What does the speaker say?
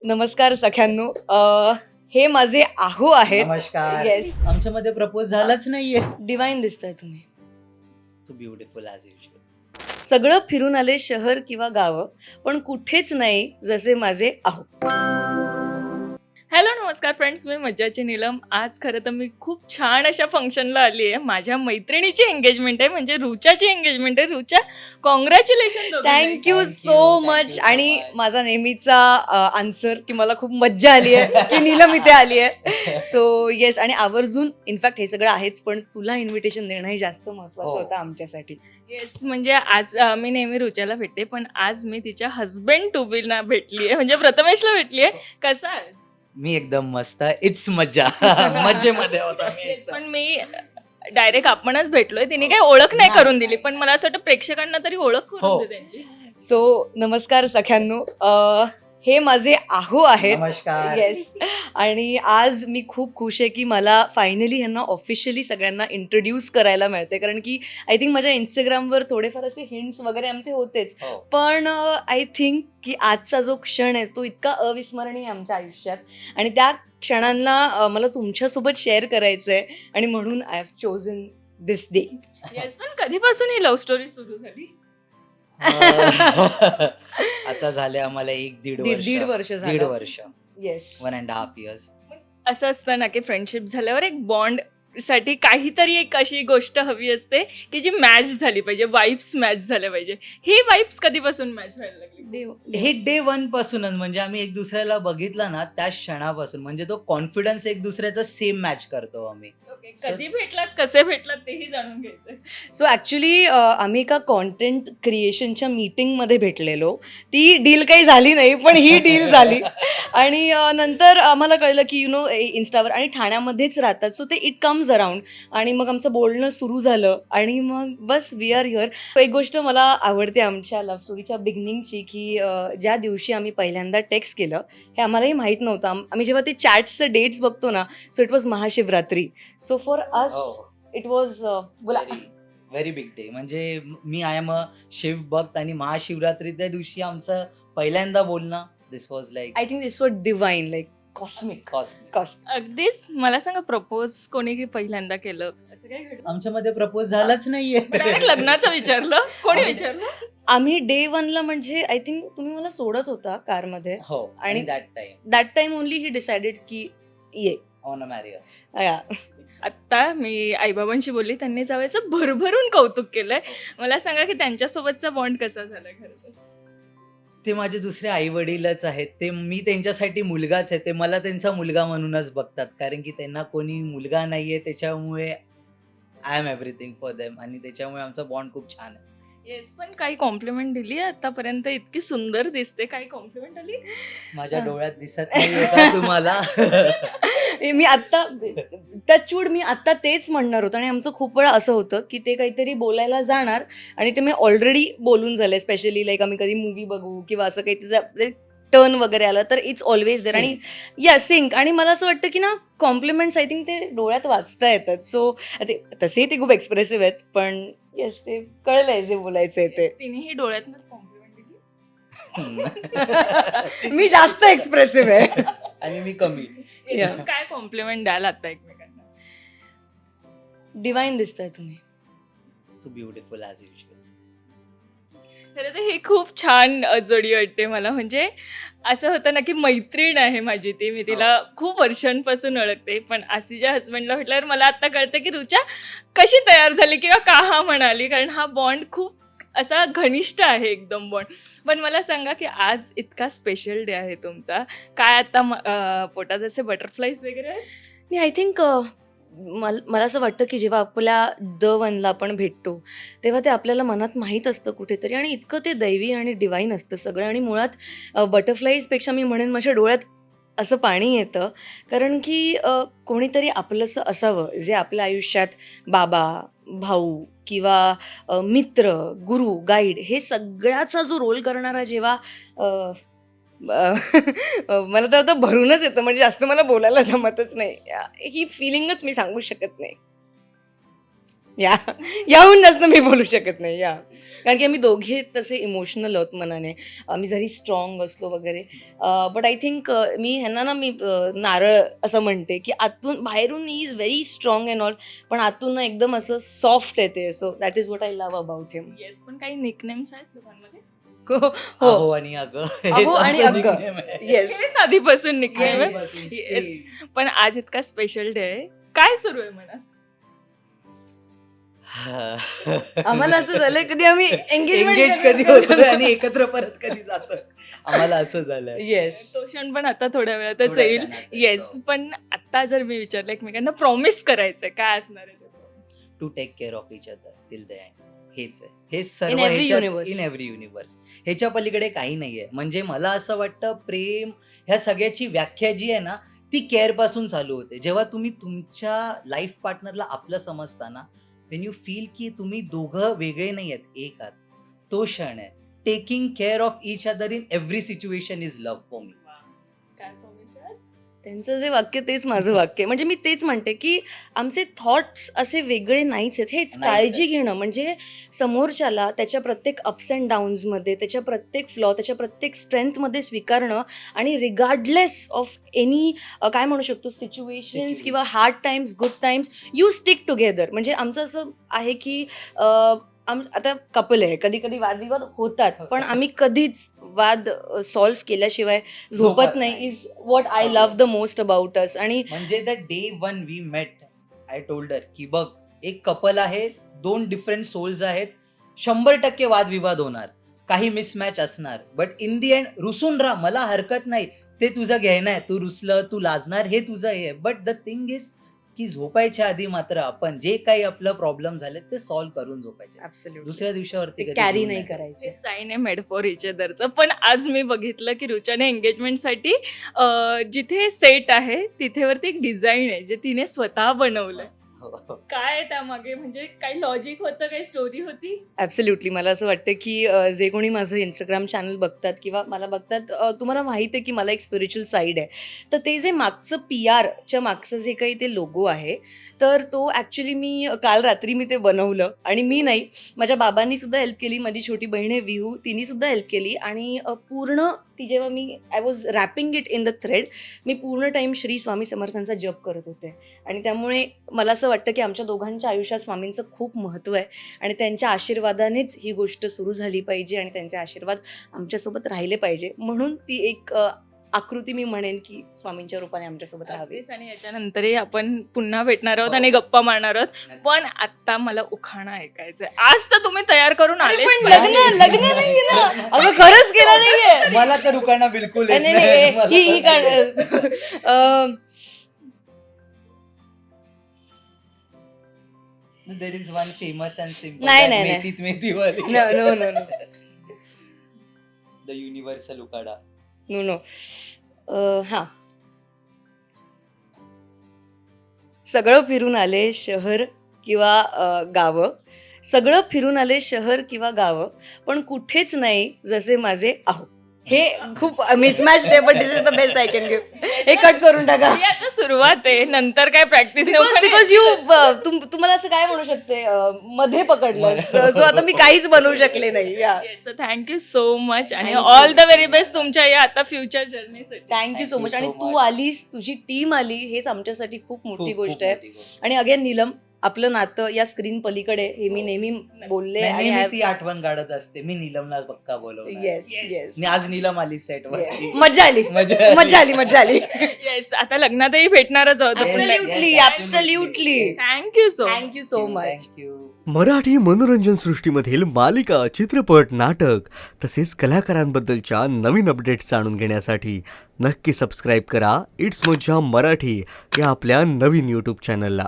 नमस्कार सख्यांनो. हे माझे आहू आहेत. नमस्कार. येस. आमच्यामध्ये प्रपोज झालाच नाहीये. डिवाइन दिसताय तुम्ही. So beautiful as usual. सगळं फिरून आले शहर किंवा गावं, पण कुठेच नाही जसे माझे आहू. हॅलो नमस्कार फ्रेंड्स, मी मज्जाची नीलम. आज खरं तर मी खूप छान अशा फंक्शनला आली आहे. माझ्या मैत्रिणीची एंगेजमेंट आहे, म्हणजे रुचाची एंगेजमेंट आहे. Rucha, congratulation. Thank you Thank so you much. so आणि much. माझा नेहमीचा आन्सर की मला खूप मज्जा आली आहे की नीलम इथे आली आहे. So yes. आणि आवर्जून इनफॅक्ट हे सगळं आहेच, पण तुला इन्व्हिटेशन देणं हे जास्त महत्वाचं हो. होतं आमच्यासाठी. येस, म्हणजे आज मी नेहमी रुचाला भेटते, पण आज मी तिच्या हजबंड टू बीला भेटली आहे, म्हणजे प्रथमेशला भेटली आहे. कसा आहेस? मी एकदम मस्त. इट्स मज्जा. मज्जेमध्ये होता मी Yes, एकदम. पण मी डायरेक्ट आपणच भेटलोय. तिने काही ओळख नाही करून दिली, पण मला असं वाटतं प्रेक्षकांना तरी ओळख हो. करून दे त्यांची. सो नमस्कार सख्यांनो. हे माझे आहू आहेत. नमस्कार. येस. आणि आज मी खूप खुश आहे की मला फायनली ह्यांना ऑफिशियली सगळ्यांना इंट्रोड्यूस करायला मिळते, कारण की आय थिंक माझ्या इंस्टाग्रामवर थोडेफार असे हिंट्स वगैरे आमचे होतेच, हो. पण आय थिंक की आजचा जो क्षण आहे तो इतका अविस्मरणीय आहे आमच्या आयुष्यात, आणि त्या क्षणांना मला तुमच्यासोबत शेअर करायचं आहे, आणि म्हणून I have chosen this day. Yes, पण कधीपासून ही लव्ह स्टोरी सुरू झाली? आता झाले आम्हाला दीड दीड वर्ष झालं. दीड वर्ष. येस. 1.5 years. असं असतं ना की फ्रेंडशिप झाल्यावर एक बॉन्ड साठी काहीतरी एक अशी गोष्ट हवी असते की जी मॅच झाली पाहिजे, वाईब्स मॅच झाल्या पाहिजे. ही वाईब्स कधीपासून मॅच व्हायला लागली? हे डे 1 पासूनच, म्हणजे आम्ही एक दुसऱ्याला बघितला ना त्या क्षणापासून, म्हणजे तो कॉन्फिडन्स एक दुसऱ्याचा सेम मॅच करतो आम्ही. Okay, कधी भेटलात, कसे भेटलात तेही जाणून घ्यायचं. सो ॲक्च्युली आम्ही एका कॉन्टेंट क्रिएशनच्या मीटिंगमध्ये भेटलेलो. ती डील काही झाली नाही, पण ही डील झाली. आणि नंतर आम्हाला कळलं की इन्स्टावर, आणि ठाण्यामध्येच राहतात, सो ते इट कम्स अराउंड. आणि मग आमचं बोलणं सुरू झालं, आणि मग बस वी आर हिअर. एक गोष्ट मला आवडते आमच्या लव्ह स्टोरीच्या बिगिनिंगची, की ज्या दिवशी आम्ही पहिल्यांदा टेक्स्ट केलं हे आम्हालाही माहीत नव्हतं. आम्ही जेव्हा ते चॅट्सचे डेट्स बघतो ना, so it was Mahashivratri. So for us it was बोला. Very big day. म्हणजे मी आय एम अ शिव भक्त, आणि महाशिवरात्री त्या दिवशी आमचं पहिल्यांदा बोलणं, this was like I think this was divine, like cosmic. Cosmic. अगदीच. मला सांगा, प्रपोज कोणी पहिल्यांदा केलं, असं काय घडलं? आमच्यामध्ये प्रपोज झालाच नाहीये. Direct लग्नाचं विचारलं? कोणी विचारलं? आम्ही डे 1ला, म्हणजे आय थिंक तुम्ही मला सोडत होता कारमध्ये. हो. आणि आणि that time only he decided की ये. ऑन अ मॅरी. आत्ता मी आईबाबांशी बोलली, त्यांनी जावयाचं भरभरून कौतुक केलंय. मला सांगा की त्यांच्यासोबतचा बॉन्ड कसा झाला खरं तर? ते माझे दुसरे आई वडीलच आहेत. ते मी त्यांच्यासाठी मुलगाच आहे. ते मला त्यांचा मुलगा म्हणूनच बघतात, कारण की त्यांना कोणी मुलगा नाहीये. त्याच्यामुळे I am everything for them, आणि त्याच्यामुळे आमचा बॉन्ड खूप छान आहे. येस, पण काही कॉम्प्लिमेंट दिली आतापर्यंत? इतकी सुंदर दिसते, काही कॉम्प्लिमेंट आली? माझ्या डोळ्यात दिसत नाहीये का तुम्हाला? मी आत्ता टचवूड मी आत्ता तेच म्हणणार होतं, आणि आमचं खूप वेळा असं होतं की ते काहीतरी बोलायला जाणार, आणि ते मी ऑलरेडी बोलून झाले. स्पेशली लाईक आम्ही कधी मूवी बघू किंवा असं काही त्याचं टर्न वगैरे आलं तर इट्स ऑलवेज देर. आणि या सिंक. आणि मला असं वाटतं की ना, कॉम्प्लिमेंट्स आय थिंक ते डोळ्यात वाचता येतात. सो तसेही ते खूप एक्सप्रेसिव्ह आहेत, पण येस, ते कळलंय जे बोलायचंय ते. तिनेही डोळ्यातनंच कॉम्प्लिमेंट दिली. मी जास्त एक्सप्रेसिव्ह आहे. आणि मी कमी. Yes, काय कॉम्प्लिमेंट द्याल आता एकमेकांना? डिवाइन दिसताय तुम्ही. So beautiful as usual. खरं तर हे खूप छान जोडी वाटते मला. म्हणजे असं होतं ना की मैत्रीण आहे माझी ती, मी तिला खूप वर्षांपासून ओळखते, पण आसीच्या हजबंडला भेटल्यावर मला आता कळतं की रुचा कशी तयार झाली किंवा का हा म्हणाली, कारण हा बॉन्ड खूप असा घनिष्ठ आहे एकदम बॉन्ड. पण मला सांगा की आज इतका स्पेशल डे आहे तुमचा, काय आता पोटात असे बटरफ्लाईज वगैरे आहेत? नाही, आय थिंक मला असं वाटतं की जेव्हा आपल्या द वनला आपण भेटतो तेव्हा ते आपल्याला मनात माहीत असतं कुठेतरी, आणि इतकं ते दैवी आणि डिवाईन असतं सगळं. आणि मुळात बटरफ्लाईजपेक्षा मी म्हणेन माझ्या डोळ्यात असं पाणी येतं, कारण की कोणीतरी आपलंसं असावं जे आपल्या आयुष्यात बाबा, भाऊ किंवा मित्र, गुरु, गाईड हे सगळ्याचा जो रोल करणारा जेव्हा मला तर आता भरूनच येतं, म्हणजे जास्त मला बोलायला जमतच नाही. ही फिलिंगच मी सांगू शकत नाही. या याहून जास्त मी बोलू शकत नाही या, कारण की आम्ही दोघे तसे इमोशनल आहोत मनाने, आम्ही जरी स्ट्रॉंग असलो वगैरे. बट आय थिंक मी ह्यांना ना मी नारळ असं म्हणते की आतून बाहेरून he is very strong and all, पण आतून ना एकदम असं सॉफ्ट येते. So that is what I love about him. Yes, पण काही निकनेम्स आहेत दोघांमध्ये? हो अहो आणि अगं अहो आणि अगं. येस. हेच आधीपासून निकनेम आहे. आधीपासून येस. same. पण आज इतका स्पेशल डे आहे, काय सुरू आहे मनात? आम्हाला असं झालंय कधी आम्ही एंगेज कधी होतोय आणि एकत्र परत कधी जातोय, आम्हाला असं झालंय. येस. तो क्षण पण आता थोड्या वेळातच थोड्या येईल. क्षणात येतो. येस, पण आता जर मी विचारलं एकमेकांना प्रॉमिस करायचंय, काय असणार आहे ते promise? To take care of each other till the end. हेच आहे, हे सर्व In every universe. In every universe. ह्याच्या पलीकडे काही नाहीये. म्हणजे मला असं वाटतं प्रेम ह्या सगळ्याची व्याख्या जी आहे ना ती केअर पासून चालू होते. जेव्हा तुम्ही तुमच्या लाईफ पार्टनरला आपलं समजताना, वेन यू फील की तुम्ही दोघं वेगळे नाही आहेत, एक आहात, तो क्षण आहे. Taking care of each other in every situation is love for me. काय promise आज? त्यांचं जे वाक्य तेच माझं वाक्य आहे. म्हणजे मी तेच म्हणते की आमचे थॉट्स असे वेगळे नाहीच आहेत. हेच नाहीच काळजी आहेत. घेणं म्हणजे समोरच्याला त्याच्या प्रत्येक अप्स अँड डाऊन्समध्ये, त्याच्या प्रत्येक फ्लॉ, त्याच्या प्रत्येक स्ट्रेंथमध्ये स्वीकारणं, आणि रिगार्डलेस ऑफ एनी काय म्हणू शकतो सिच्युएशन्स किंवा hard times, good times, you stick together. म्हणजे आमचं असं आहे की आता कपल आहे, कधी कधी वादविवाद होतात, पण आम्ही कधीच वाद सॉल्व्ह केल्याशिवाय झोपत नाही. Is what I love the most about us. आणि म्हणजे the day one we met I told her की बघ, एक कपल आहे, 2 डिफरंट सोल्स आहेत, 100% वादविवाद होणार, काही मिसमॅच असणार, बट इन दी एंड रुसून राहा, मला हरकत नाही, ते तुझं घेणं आहे, तू रुसलं, तू लाजणार, हे तुझं आहे. बट द थिंग इज की झोपायच्या आधी मात्र आपण जे काही आपलं प्रॉब्लेम झाले ते सॉल्व्ह करून झोपायचे. ऍब्सोल्युटली दुसऱ्या दिवसावरती कधी कॅरी घेऊन नाही जायचं. करायचे. हे साईन आहे मेड फॉर इच अदरचं. पण आज मी बघितलं की रुचाने एंगेजमेंटसाठी जिथे सेट आहे तिथेवरती एक डिझाईन आहे जे तिने स्वतः बनवलंय. हो. काय आहे त्यामागे? म्हणजे काही लॉजिक होतं, काही स्टोरी होती? ॲब्सोल्युटली. मला असं वाटतं की जे कोणी माझं इंस्टाग्राम चॅनल बघतात किंवा मला बघतात, तुम्हाला माहीत आहे की मला एक स्पिरिच्युअल साईड आहे. तर ते जे मागचं PR मागचं जे काही ते लोगो आहे, तर तो ॲक्च्युली मी काल रात्री मी ते बनवलं. आणि मी नाही, माझ्या बाबांनी सुद्धा हेल्प केली, माझी छोटी बहीण आहे विहू, तिने सुद्धा हेल्प केली. आणि पूर्ण ती जेव्हा मी I was wrapping it in the thread, मी पूर्ण टाईम श्री स्वामी समर्थांचा जप करत होते. आणि त्यामुळे मला असं वाटतं की आमच्या दोघांच्या आयुष्यात स्वामींचं खूप महत्त्व आहे, आणि त्यांच्या आशीर्वादानेच ही गोष्ट सुरू झाली पाहिजे, आणि त्यांचे आशीर्वाद आमच्यासोबत राहिले पाहिजे. म्हणून ती एक आकृती मी म्हणेन की स्वामींच्या रूपाने आमच्यासोबत राहावी. अगदीच. आणि याच्यानंतरही आपण पुन्हा भेटणार आहोत आणि गप्पा मारणार आहोत. पण आता मला उखाणा ऐकायचंय. आज तर तुम्ही तयार करून आले, पण लग्न नाहीये ना, अगं खरंच केलं नाहीये. मला तर रुकाणा बिलकुल येत नाही, नाही. नाही, मला ही तर- There is one famous and simple. नाही, that नाही, नाही. मेथीत मेथीवाली. नो The universal उकाडा. नो हां, सगळं फिरून आले शहर किंवा गावं, सगळं फिरून आले शहर किंवा गावं, पण कुठेच नाही जसे माझे आहो. हे खूप मिसमॅच आहे, but this is the best I can give. हे कट करून टाका. ही आता सुरुवात आहे, नंतर काय प्रॅक्टिस बिकॉज यू तुम्हाला असं काय म्हणू शकते, मध्ये पकडलं. सो आता मी काहीच बनवू शकले नाही. या सो थँक्यू सो मच आणि Thank you. All the very best तुमच्या या आता फ्युचर जर्नीसाठी. Thank you so Thank you much. आणि so तू much. आलीस, तुझी टीम आली, हेच आमच्यासाठी खूप मोठी खूप- गोष्ट खूप आहे. मोठी गोष्ट. आणि अगेन नीलम, आपलं नातं या स्क्रीन पलीकडे, हे मी नेहमी बोलले. नाही, आणि नेहमी ती आठवण काढत असते. मी नीलमला पक्का बोलवणार. Yes Yes. येस, आणि आज नीलम आली सेटवर. मजा आली, मजा मजा आली, मजा आली. येस, आता लग्नातही भेटणारच आहोत. Absolutely, absolutely. Thank you so thank you so much. Thank you. Marathi मनोरंजन सृष्टीमधील मालिका, चित्रपट, नाटक तसेच कलाकारांबद्दलच्या नवीन अपडेट्स जाणून घेण्यासाठी नक्की सबस्क्राईब करा इट्स मज्जा मराठी या आपल्या नवीन यूट्यूब चॅनलला.